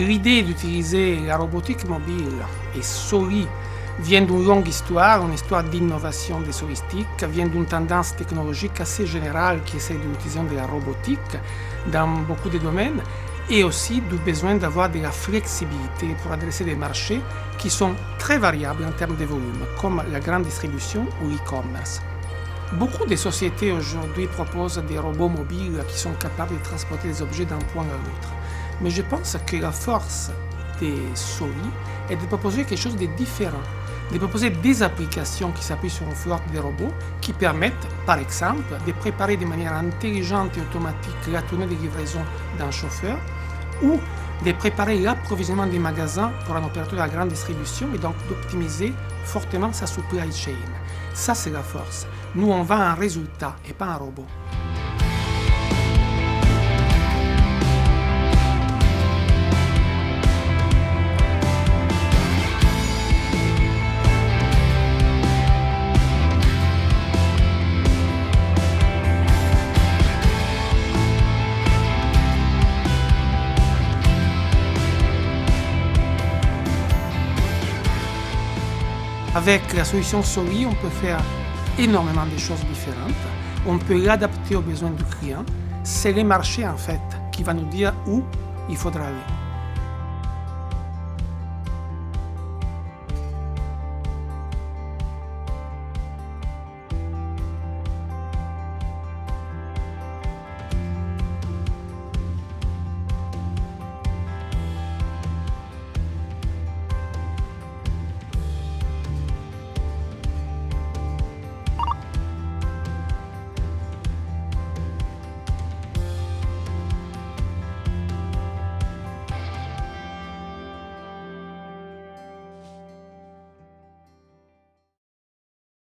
L'idée d'utiliser la robotique mobile et Soli vient d'une longue histoire, une histoire d'innovation des solistiques, vient d'une tendance technologique assez générale qui essaie de l'utilisation de la robotique dans beaucoup de domaines et aussi du besoin d'avoir de la flexibilité pour adresser des marchés qui sont très variables en termes de volume, comme la grande distribution ou l'e-commerce. Beaucoup de sociétés aujourd'hui proposent des robots mobiles qui sont capables de transporter des objets d'un point à l'autre. Mais je pense que la force des Soli est de proposer quelque chose de différent, de proposer des applications qui s'appuient sur une flotte de robots qui permettent, par exemple, de préparer de manière intelligente et automatique la tournée de livraison d'un chauffeur ou de préparer l'approvisionnement des magasins pour un opérateur de la grande distribution et donc d'optimiser fortement sa supply chain. Ça, c'est la force. Nous, on vend un résultat et pas un robot. Avec la solution Soli, on peut faire énormément de choses différentes. On peut l'adapter aux besoins du client. C'est le marché, en fait, qui va nous dire où il faudra aller.